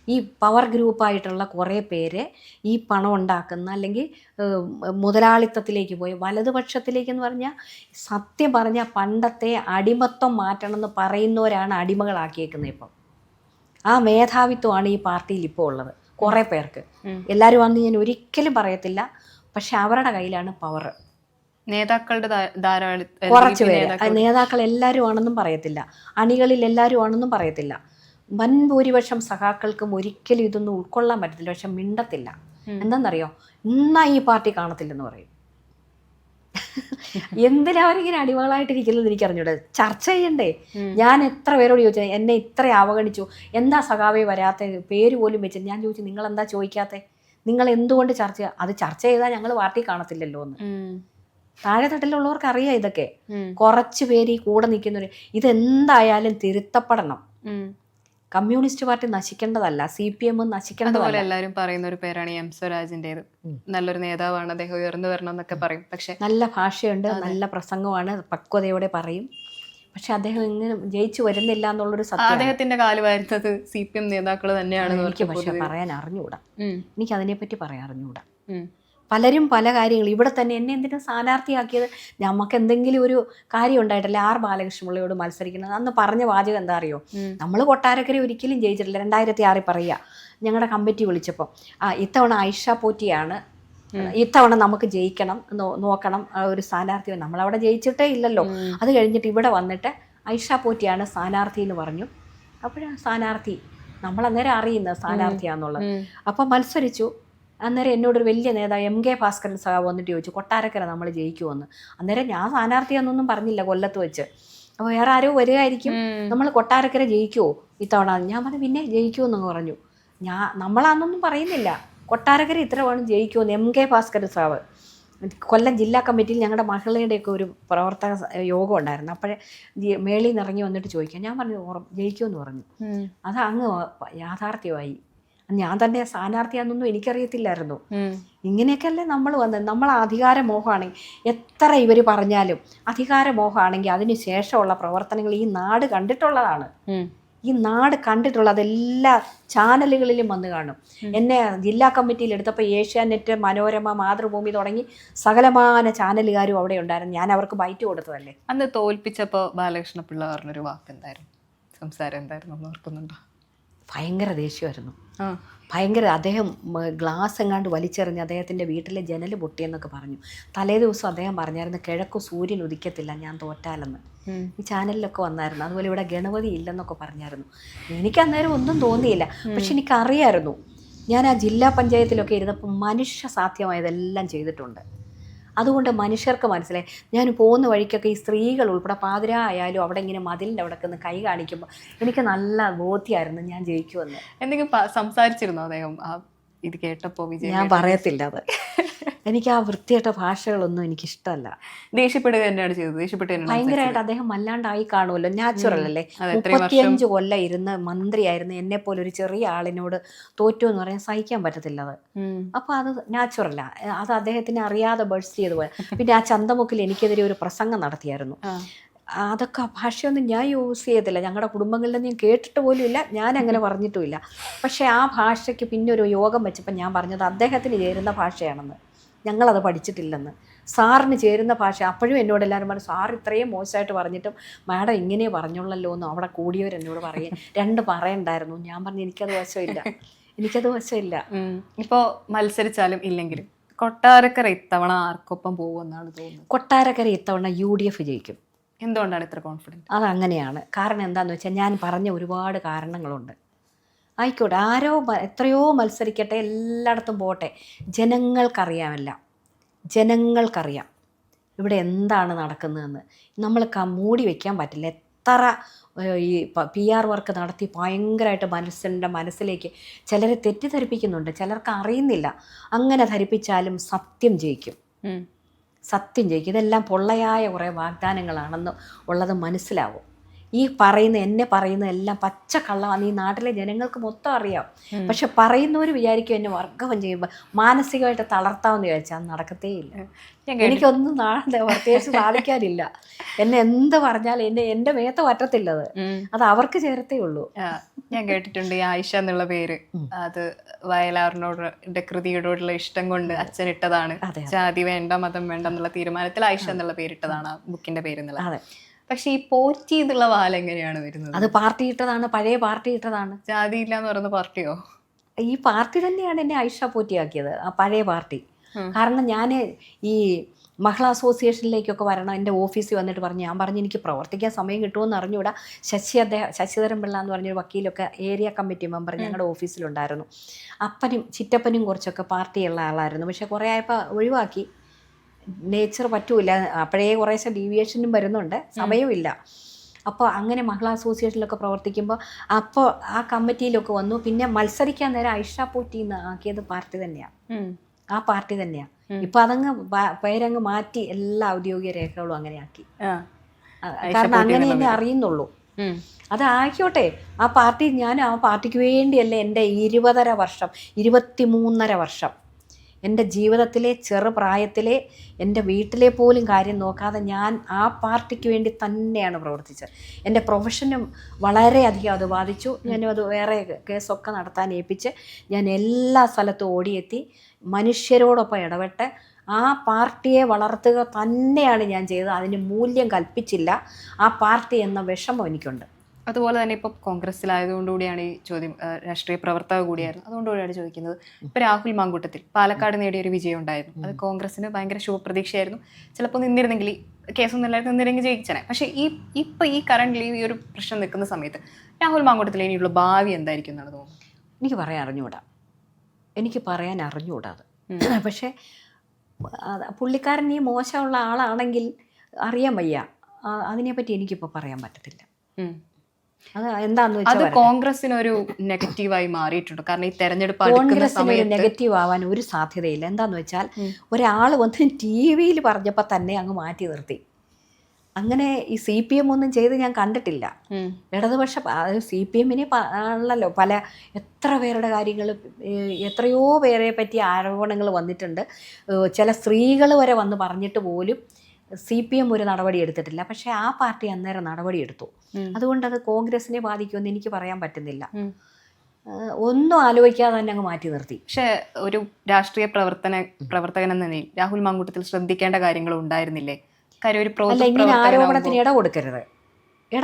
ഈ പവർ ഗ്രൂപ്പായിട്ടുള്ള കുറേ പേര് ഈ പണം ഉണ്ടാക്കുന്ന അല്ലെങ്കിൽ മുതലാളിത്തത്തിലേക്ക് പോയി വലതുപക്ഷത്തിലേക്കെന്ന് പറഞ്ഞാൽ, സത്യം പറഞ്ഞാൽ പണ്ടത്തെ അടിമത്വം മാറ്റണമെന്ന് പറയുന്നവരാണ് അടിമകളാക്കിയേക്കുന്നത് ഇപ്പം. ആ മേധാവിത്വമാണ് ഈ പാർട്ടിയിൽ ഇപ്പോൾ ഉള്ളത് കുറേ പേർക്ക്. എല്ലാവരും ആണെന്ന് ഞാൻ ഒരിക്കലും പറയത്തില്ല, പക്ഷെ അവരുടെ കയ്യിലാണ് പവർ. നേതാക്കളുടെ ധാരാളം കുറച്ച് പേര് നേതാക്കൾ എല്ലാവരും ആണെന്നും പറയത്തില്ല, അണികളിൽ എല്ലാവരും ആണെന്നും പറയത്തില്ല. വൻ ഭൂരിപക്ഷം സഖാക്കൾക്കും ഒരിക്കലും ഇതൊന്നും ഉൾക്കൊള്ളാൻ പറ്റത്തില്ല. പക്ഷെ മിണ്ടത്തില്ല. എന്താണെന്നറിയോ, എന്നാ ഈ പാർട്ടി കാണത്തില്ലെന്ന് പറയും. എന്തിനാ അവരിങ്ങനെ അടിമകളായിട്ടിരിക്കുന്നത് എനിക്കറിഞ്ഞൂടെ. ചർച്ച ചെയ്യണ്ടേ? ഞാൻ എത്ര പേരോട് ചോദിച്ചു, എന്നെ ഇത്ര അവഗണിച്ചു, എന്താ സഖാവേ വരാത്ത, പേര് പോലും വെച്ചിട്ട് ഞാൻ ചോദിച്ചു, നിങ്ങൾ എന്താ ചോദിക്കാത്തേ, നിങ്ങൾ എന്തുകൊണ്ട് അത് ചർച്ച ചെയ്താൽ ഞങ്ങൾ പാർട്ടി കാണത്തില്ലല്ലോ എന്ന്. താഴെ തട്ടിലുള്ളവർക്ക് അറിയാം ഇതൊക്കെ. കുറച്ച് പേര് ഈ കൂടെ നിൽക്കുന്നവര് ഇതെന്തായാലും തിരുത്തപ്പെടണം. കമ്മ്യൂണിസ്റ്റ് പാർട്ടി നശിക്കേണ്ടതല്ല, CPM നശിക്കേണ്ടതല്ല. എല്ലാവരും പറയുന്ന ഒരു പേരാണ് എം സ്വരാജിൻ്റെത്. നല്ലൊരു നേതാവാണ് അദ്ദേഹം, ഉയർന്നു വരണം എന്നൊക്കെ പറയും. പക്ഷെ നല്ല ഭാഷയുണ്ട്, നല്ല പ്രസംഗമാണ്, പക്വതയോടെ പറയും. പക്ഷെ അദ്ദേഹം ഇങ്ങനെ ജയിച്ചു വരുന്നില്ല എന്നുള്ളൊരു സത്യം. അദ്ദേഹത്തിന്റെ കാല് വരുന്നത് CPM നേതാക്കൾ തന്നെയാണ്. എനിക്ക് പക്ഷെ പറയാൻ അറിഞ്ഞുകൂടാ, എനിക്ക് അതിനെപ്പറ്റി പറയാൻ അറിഞ്ഞുകൂടാ. പലരും പല കാര്യങ്ങൾ ഇവിടെ തന്നെ എന്നെ എന്തിനും സ്ഥാനാർത്ഥിയാക്കിയത്, നമുക്ക് എന്തെങ്കിലും ഒരു കാര്യം ഉണ്ടായിട്ടല്ലേ R ബാലകൃഷ്ണപിള്ളയോട് മത്സരിക്കുന്നത്. അന്ന് പറഞ്ഞ വാചകം എന്താ അറിയോ, നമ്മൾ കൊട്ടാരക്കര ഒരിക്കലും ജയിച്ചിട്ടില്ല. 2006 പറയുക, ഞങ്ങളുടെ കമ്മിറ്റി വിളിച്ചപ്പോൾ ഇത്തവണ ഐഷ പോറ്റിയാണ്, ഇത്തവണ നമുക്ക് ജയിക്കണം, നോക്കണം ഒരു സ്ഥാനാർത്ഥി. നമ്മളവിടെ ജയിച്ചിട്ടേ ഇല്ലല്ലോ. അത് കഴിഞ്ഞിട്ട് ഇവിടെ വന്നിട്ട് ഐഷ പോറ്റിയാണ് സ്ഥാനാർത്ഥി എന്ന് പറഞ്ഞു. അപ്പോഴാണ് സ്ഥാനാർത്ഥി നമ്മളന്നേരം അറിയുന്നത് സ്ഥാനാർത്ഥിയാണെന്നുള്ളത്. അപ്പം മത്സരിച്ചു. അന്നേരം എന്നോടൊരു വലിയ നേതാവ് MK ഭാസ്കരൻ സഖാവ് വന്നിട്ട് ചോദിച്ചു, കൊട്ടാരക്കര നമ്മൾ ജയിക്കുമെന്ന്. അന്നേരം ഞാൻ സ്ഥാനാർത്ഥിയാണെന്നൊന്നും പറഞ്ഞില്ല കൊല്ലത്ത് വെച്ച്. അപ്പോൾ വേറെ ആരോ വരികയായിരിക്കും, നമ്മൾ കൊട്ടാരക്കര ജയിക്കുമോ ഇത്തവണ? ഞാൻ പറഞ്ഞു പിന്നെ ജയിക്കുമെന്ന് പറഞ്ഞു. നമ്മളാണെന്നൊന്നും പറയുന്നില്ല, കൊട്ടാരക്കര ഇത്ര വേണം ജയിക്കുമെന്ന്. MK ഭാസ്കരൻ സഖാവ് കൊല്ലം ജില്ലാ കമ്മിറ്റിയിൽ ഞങ്ങളുടെ മഹിളയുടെയൊക്കെ ഒരു പ്രവർത്തക യോഗം ഉണ്ടായിരുന്നു. അപ്പോഴേ മേളിൽ നിന്ന് ഇറങ്ങി വന്നിട്ട് ചോദിക്കാം. ഞാൻ പറഞ്ഞു ജയിക്കുമെന്ന് പറഞ്ഞു. അത് അങ്ങ് യാഥാർത്ഥ്യമായി. ഞാൻ തന്നെ സ്ഥാനാർത്ഥിയാണെന്നൊന്നും എനിക്കറിയത്തില്ലായിരുന്നു. ഇങ്ങനെയൊക്കെയല്ലേ നമ്മൾ വന്നത്. നമ്മൾ അധികാരമോഹമാണെങ്കിൽ എത്ര ഇവർ പറഞ്ഞാലും അധികാരമോഹമാണെങ്കിൽ അതിന് ശേഷമുള്ള പ്രവർത്തനങ്ങൾ ഈ നാട് കണ്ടിട്ടുള്ളതാണ്. ഈ നാട് കണ്ടിട്ടുള്ളത് എല്ലാ ചാനലുകളിലും വന്ന് കാണും. എന്നെ ജില്ലാ കമ്മിറ്റിയിൽ എടുത്തപ്പോൾ ഏഷ്യാനെറ്റ്, മനോരമ, മാതൃഭൂമി തുടങ്ങി സകലമാന ചാനലുകാരും അവിടെ ഉണ്ടായിരുന്നു. ഞാൻ അവർക്ക് ബൈറ്റ് കൊടുത്തതല്ലേ. അന്ന് തോൽപ്പിച്ചപ്പോൾ ബാലകൃഷ്ണപിള്ള പറഞ്ഞൊരു വാക്ക് എന്തായിരുന്നു, സംസാരം എന്തായിരുന്നു എന്ന് ഓർക്കുന്നുണ്ടോ? ഭയങ്കര ദേഷ്യമായിരുന്നു, ഭയങ്കര. അദ്ദേഹം ഗ്ലാസ് എങ്ങാണ്ട് വലിച്ചെറിഞ്ഞ് അദ്ദേഹത്തിൻ്റെ വീട്ടിലെ ജനൽ പൊട്ടിയെന്നൊക്കെ പറഞ്ഞു. തലേ ദിവസം അദ്ദേഹം പറഞ്ഞായിരുന്നു, കിഴക്ക് സൂര്യൻ ഉദിക്കത്തില്ല ഞാൻ തോറ്റാലെന്ന്. ഈ ചാനലിലൊക്കെ വന്നായിരുന്നു. അതുപോലെ ഇവിടെ ഗണപതി ഇല്ലെന്നൊക്കെ പറഞ്ഞായിരുന്നു. എനിക്കന്നേരം ഒന്നും തോന്നിയില്ല. പക്ഷെ എനിക്കറിയായിരുന്നു, ഞാൻ ആ ജില്ലാ പഞ്ചായത്തിലൊക്കെ ഇരുന്നപ്പോൾ മനുഷ്യ സാധ്യമായതെല്ലാം ചെയ്തിട്ടുണ്ട്. അതുകൊണ്ട് മനുഷ്യർക്ക് മനസ്സിലായി. ഞാൻ പോകുന്ന വഴിക്കൊക്കെ ഈ സ്ത്രീകൾ ഉൾപ്പെടെ പാതിര ആയാലും അവിടെ ഇങ്ങനെ മതിലിൻ്റെ അവിടെ നിന്ന് കൈ കാണിക്കുമ്പോൾ എനിക്ക് നല്ല ബോധ്യമായിരുന്നു ഞാൻ ജയിക്കുമെന്ന്. എന്തെങ്കിലും സംസാരിച്ചിരുന്നോ അദ്ദേഹം ഇത് കേട്ടപ്പോൾ? ഞാൻ പറയത്തില്ല അത്. എനിക്ക് ആ വൃത്തിയായിട്ട ഭാഷകളൊന്നും എനിക്കിഷ്ടമല്ല. ദേഷ്യപ്പെടുക തന്നെയാണ് ചെയ്തത്. ഭയങ്കരമായിട്ട് അദ്ദേഹം വല്ലാണ്ടായി കാണുമല്ലോ. നാച്ചുറൽ അല്ലേ. 35 കൊല്ലം ഇരുന്ന് മന്ത്രിയായിരുന്നു. എന്നെപ്പോലെ ഒരു ചെറിയ ആളിനോട് തോറ്റു എന്ന് പറയാൻ സഹിക്കാൻ പറ്റത്തില്ല അത്. അപ്പോൾ അത് നാച്ചുറലാ. അത് അദ്ദേഹത്തിന് അറിയാതെ ബേഴ്സ് ചെയ്ത് പോയ. പിന്നെ ആ ചന്തമുക്കിൽ എനിക്കെതിരെ ഒരു പ്രസംഗം നടത്തിയായിരുന്നു. അതൊക്കെ ഭാഷയൊന്നും ഞാൻ യൂസ് ചെയ്യത്തില്ല. ഞങ്ങളുടെ കുടുംബങ്ങളിൽ ഞാൻ കേട്ടിട്ട് പോലും ഇല്ല, ഞാൻ അങ്ങനെ പറഞ്ഞിട്ടുമില്ല. പക്ഷേ ആ ഭാഷയ്ക്ക് പിന്നെ ഒരു യോഗം വെച്ചപ്പോൾ ഞാൻ പറഞ്ഞത് അദ്ദേഹത്തിന് ചേരുന്ന ഭാഷയാണെന്ന്, ഞങ്ങളത് പഠിച്ചിട്ടില്ലെന്ന്. സാറിന് ചേരുന്ന ഭാഷ. അപ്പോഴും എന്നോട് എല്ലാവരും പറഞ്ഞു, സാർ ഇത്രയും മോശമായിട്ട് പറഞ്ഞിട്ടും മാഡം ഇങ്ങനെ പറഞ്ഞോളല്ലോ എന്ന് അവിടെ കൂടിയവരെന്നോട് പറയും. 2 പറയണ്ടായിരുന്നു. ഞാൻ പറഞ്ഞു എനിക്കത് വശമില്ല. ഇപ്പോൾ മത്സരിച്ചാലും ഇല്ലെങ്കിലും കൊട്ടാരക്കര ഇത്തവണ ആർക്കൊപ്പം പോകുമെന്നാണ് തോന്നുന്നത്? കൊട്ടാരക്കര ഇത്തവണ UDF ജയിക്കും. എന്തുകൊണ്ടാണ് ഇത്ര കോൺഫിഡൻറ്റ്? അതങ്ങനെയാണ്. കാരണം എന്താണെന്ന് വെച്ചാൽ ഞാൻ പറഞ്ഞ ഒരുപാട് കാരണങ്ങളുണ്ട്. ആയിക്കോട്ടെ, എത്രയോ മത്സരിക്കട്ടെ, എല്ലായിടത്തും പോട്ടെ, ജനങ്ങൾക്കറിയാം ഇവിടെ എന്താണ് നടക്കുന്നതെന്ന്. നമ്മൾ മൂടി വയ്ക്കാൻ പറ്റില്ല. എത്ര ഈ PR വർക്ക് നടത്തി ഭയങ്കരമായിട്ട് മനസ്സിലേക്ക് ചിലരെ തെറ്റിദ്ധരിപ്പിക്കുന്നുണ്ട്, ചിലർക്ക് അറിയുന്നില്ല. അങ്ങനെ ധരിപ്പിച്ചാലും സത്യം ജയിക്കും. ഇതെല്ലാം പൊള്ളയായ കുറേ വാഗ്ദാനങ്ങളാണെന്ന് ഉള്ളത് മനസ്സിലാവും. ഈ എന്നെ പറയുന്ന എല്ലാം പച്ചക്കള്ളമാണ്. ഈ നാട്ടിലെ ജനങ്ങൾക്ക് മൊത്തം അറിയാം. പക്ഷെ പറയുന്നവർ വിചാരിക്കും എന്നെ വർഗം ചെയ്യുമ്പോൾ മാനസികമായിട്ട് തളർത്താമെന്ന് വിചാരിച്ചാൽ അത് നടക്കത്തേ ഇല്ല. എനിക്കൊന്നും പ്രത്യേകിച്ച് സാധിക്കാനില്ല. എന്നെ എന്ത് പറഞ്ഞാലും എൻ്റെ മേത്ത് പറ്റത്തില്ലത്. അത് അവർക്ക് ചേർത്തേ ഉള്ളൂ. ഞാൻ കേട്ടിട്ടുണ്ട് ഈ ആയിഷ എന്നുള്ള പേര്, അത് വയലാറിനോട് കൃതിയോടുള്ള ഇഷ്ടം കൊണ്ട് അച്ഛൻ ഇട്ടതാണ്. ജാതി വേണ്ട, മതം വേണ്ട എന്നുള്ള തീരുമാനത്തിൽ ആയിഷ എന്നുള്ള പേരിട്ടതാണ് ആ ബുക്കിന്റെ പേര് എന്നുള്ളത്. പക്ഷെ ഈ പോറ്റി എന്നുള്ള വാൽ എങ്ങനെയാണ് വരുന്നത്? അത് പാർട്ടി ഇട്ടതാണ്, പഴയ പാർട്ടി ഇട്ടതാണ്. ജാതി ഇല്ല എന്ന് പറയുന്ന പാർട്ടിയോ? ഈ പാർട്ടി തന്നെയാണ് എന്നെ ആയിഷ പോറ്റിയാക്കിയത്, ആ പഴയ പാർട്ടി. കാരണം ഞാൻ ഈ മഹിളാ അസോസിയേഷനിലേക്കൊക്കെ വരണം, എൻ്റെ ഓഫീസിൽ വന്നിട്ട് പറഞ്ഞു. ഞാൻ പറഞ്ഞു എനിക്ക് പ്രവർത്തിക്കാൻ സമയം കിട്ടുമെന്ന് അറിഞ്ഞുകൂടാ. ശശിധരൻ പിള്ള എന്ന് പറഞ്ഞൊരു വക്കീലൊക്കെ ഏരിയ കമ്മിറ്റി മെമ്പർ ഞങ്ങളുടെ ഓഫീസിലുണ്ടായിരുന്നു. അപ്പനും ചിറ്റപ്പനും കുറച്ചൊക്കെ പാർട്ടിയുള്ള ആളായിരുന്നു. പക്ഷെ കുറേ ആയപ്പോൾ ഒഴിവാക്കി. നേച്ചർ പറ്റൂല, അപ്പോഴേ കുറേശ്ശെ ഡീവിയേഷനും വരുന്നുണ്ട്, സമയമില്ല. അപ്പോൾ അങ്ങനെ മഹിളാ അസോസിയേഷനിലൊക്കെ പ്രവർത്തിക്കുമ്പോൾ അപ്പോൾ ആ കമ്മിറ്റിയിലൊക്കെ വന്നു. പിന്നെ മത്സരിക്കാൻ നേരം ഐഷ പോറ്റിന്ന് ആക്കിയത് പാർട്ടി തന്നെയാണ്, ആ പാർട്ടി തന്നെയാണ്. ഇപ്പം അതങ്ങ് പേരങ്ങ് മാറ്റി എല്ലാ ഔദ്യോഗിക രേഖകളും അങ്ങനെ ആക്കി. കാരണം അങ്ങനെ തന്നെ അറിയുന്നുള്ളൂ. അത് ആയിക്കോട്ടെ, ആ പാർട്ടി, ഞാൻ ആ പാർട്ടിക്ക് വേണ്ടിയല്ലേ എൻ്റെ 23.5 വർഷം എൻ്റെ ജീവിതത്തിലെ ചെറുപ്രായത്തിലെ എൻ്റെ വീട്ടിലെ പോലും കാര്യം നോക്കാതെ ഞാൻ ആ പാർട്ടിക്ക് വേണ്ടി തന്നെയാണ് പ്രവർത്തിച്ചത്. എൻ്റെ പ്രൊഫഷനും വളരെയധികം അത് ബാധിച്ചു. ഞാനത് വേറെ കേസൊക്കെ നടത്താൻ ഏൽപ്പിച്ച് ഞാൻ എല്ലാ സ്ഥലത്തും ഓടിയെത്തി, മനുഷ്യരോടൊപ്പം ഇടപെട്ട് ആ പാർട്ടിയെ വളർത്തുക തന്നെയാണ് ഞാൻ ചെയ്തത്. അതിന് മൂല്യം കൽപ്പിച്ചില്ല. ആ പാർട്ടി എന്ന വിഷമം എനിക്കുണ്ട്. അതുപോലെ തന്നെ ഇപ്പോൾ കോൺഗ്രസ്സിലായതുകൊണ്ടുകൂടിയാണ് ഈ ചോദ്യം, രാഷ്ട്രീയ പ്രവർത്തക കൂടിയായിരുന്നു, അതുകൊണ്ടുകൂടിയാണ് ചോദിക്കുന്നത്. ഇപ്പോൾ രാഹുൽ മാങ്കൂട്ടത്തിൽ പാലക്കാട് നേടിയൊരു വിജയം ഉണ്ടായിരുന്നു. അത് കോൺഗ്രസ്സിന് ഭയങ്കര ശുഭപ്രതീക്ഷയായിരുന്നു. ചിലപ്പോൾ നിന്നിരുന്നെങ്കിൽ, കേസൊന്നും എല്ലാവരും നിന്നിരുന്നെങ്കിൽ ജയിച്ചനെ. പക്ഷേ ഇപ്പോൾ ഈ കറണ്ട്ലി ഈ ഒരു പ്രശ്നം നിൽക്കുന്ന സമയത്ത് രാഹുൽ മാങ്കൂട്ടത്തിൽ ഇനിയുള്ള ഭാവി എന്തായിരിക്കും എന്നാണ് തോന്നുന്നത്? എനിക്ക് പറയാൻ അറിഞ്ഞുകൂടാ അത്. പക്ഷേ പുള്ളിക്കാരൻ ഈ മോശമുള്ള ആളാണെങ്കിൽ അറിയാൻ വയ്യ. അതിനെപ്പറ്റി എനിക്കിപ്പോൾ പറയാൻ പറ്റത്തില്ല. അത് എന്താന്ന് വെച്ചാൽ കോൺഗ്രസിനൊരു നെഗറ്റീവായി മാറിയിട്ടുണ്ട്. കാരണം ഈ തെരഞ്ഞെടുപ്പ് കോൺഗ്രസിന് ഒരു നെഗറ്റീവ് ആവാൻ ഒരു സാധ്യതയില്ല. എന്താന്ന് വെച്ചാൽ ഒരാൾ വന്ന് TV പറഞ്ഞപ്പോൾ തന്നെ അങ്ങ് മാറ്റി നിർത്തി. അങ്ങനെ ഈ CPM ഒന്നും ചെയ്ത് ഞാൻ കണ്ടിട്ടില്ല. ഇടതുപക്ഷ CPM ആണല്ലോ എത്ര പേരുടെ കാര്യങ്ങൾ, എത്രയോ പേരെ പറ്റി ആരോപണങ്ങൾ വന്നിട്ടുണ്ട്. ചില സ്ത്രീകൾ വരെ വന്ന് പറഞ്ഞിട്ട് പോലും CPM ഒരു നടപടി എടുത്തിട്ടില്ല. പക്ഷേ ആ പാർട്ടി അന്നേരം നടപടിയെടുത്തു. അതുകൊണ്ടത് കോൺഗ്രസിനെ ബാധിക്കുമെന്ന് എനിക്ക് പറയാൻ പറ്റുന്നില്ല. ഒന്നും ആലോചിക്കാതെ തന്നെ അങ്ങ് മാറ്റി നിർത്തി. പക്ഷേ ഒരു രാഷ്ട്രീയ പ്രവർത്തകൻ എന്ന നിലയിൽ രാഹുൽ മാങ്കൂട്ടത്തിൽ ശ്രദ്ധിക്കേണ്ട കാര്യങ്ങളും ഉണ്ടായിരുന്നില്ലേ? കാര്യം അല്ല, ഇങ്ങനെ ആരോപണത്തിന് ഇട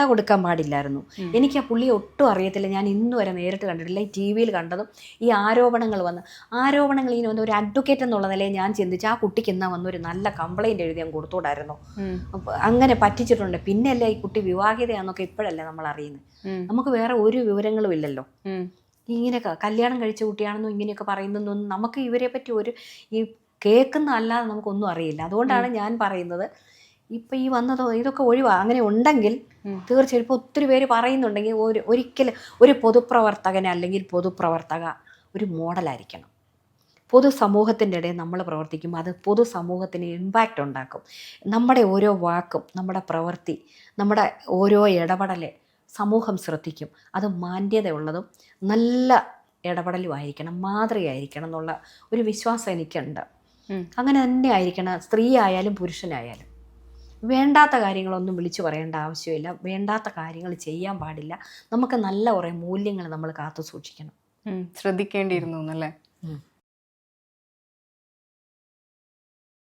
കൊടുക്കാൻ പാടില്ലായിരുന്നു. എനിക്ക് ആ പുള്ളിയെ ഒട്ടും അറിയത്തില്ല. ഞാൻ ഇന്ന് വരെ നേരിട്ട് കണ്ടിട്ടില്ല. ഈ TV കണ്ടതും ഈ ആരോപണങ്ങൾ ഇങ്ങനെ വന്ന് ഒരു അഡ്വക്കേറ്റ് എന്നുള്ള നിലയിൽ ഞാൻ ചിന്തിച്ച് ആ കുട്ടിക്ക് എന്നാ വന്ന് ഒരു നല്ല കംപ്ലൈൻറ്റ് എഴുതി ഞാൻ കൊടുത്തുകൂടായിരുന്നു. അങ്ങനെ പറ്റിച്ചിട്ടുണ്ട്. പിന്നെയല്ലേ ഈ കുട്ടി വിവാഹിതയാന്നൊക്കെ ഇപ്പോഴല്ലേ നമ്മൾ അറിയുന്നത്. നമുക്ക് വേറെ ഒരു വിവരങ്ങളും ഇല്ലല്ലോ. ഇങ്ങനെ കല്യാണം കഴിച്ച കുട്ടിയാണെന്നും ഇങ്ങനെയൊക്കെ പറയുന്നതൊന്നും നമുക്ക് ഇവരെ പറ്റി ഈ കേൾക്കുന്ന അല്ലാതെ നമുക്കൊന്നും അറിയില്ല. അതുകൊണ്ടാണ് ഞാൻ പറയുന്നത്, ഇപ്പം ഈ വന്നതോ ഇതൊക്കെ അങ്ങനെ ഉണ്ടെങ്കിൽ തീർച്ചയായും ഇപ്പോൾ ഒത്തിരി പേര് പറയുന്നുണ്ടെങ്കിൽ ഒരിക്കലും ഒരു പൊതുപ്രവർത്തകന് അല്ലെങ്കിൽ പൊതുപ്രവർത്തക ഒരു മോഡലായിരിക്കണം. പൊതുസമൂഹത്തിൻ്റെ ഇടയിൽ നമ്മൾ പ്രവർത്തിക്കുമ്പോൾ അത് പൊതുസമൂഹത്തിന് ഇമ്പാക്റ്റ് ഉണ്ടാക്കും. നമ്മുടെ ഓരോ വാക്കും, നമ്മുടെ പ്രവൃത്തി, നമ്മുടെ ഓരോ ഇടപെടൽ സമൂഹം ശ്രദ്ധിക്കും. അത് മാന്യതയുള്ളതും നല്ല ഇടപെടലുമായിരിക്കണം, മാതൃകയായിരിക്കണം എന്നുള്ള ഒരു വിശ്വാസം എനിക്കുണ്ട്. അങ്ങനെ തന്നെ ആയിരിക്കണം, സ്ത്രീ ആയാലും പുരുഷനായാലും. വേണ്ടാത്ത കാര്യങ്ങളൊന്നും വിളിച്ചു പറയേണ്ട ആവശ്യമില്ല. വേണ്ടാത്ത കാര്യങ്ങൾ ചെയ്യാൻ പാടില്ല. നമുക്ക് നല്ല കുറേ മൂല്യങ്ങൾ നമ്മൾ കാത്തു സൂക്ഷിക്കണം. ശ്രദ്ധിക്കേണ്ടിയിരുന്നു എന്നല്ലേ?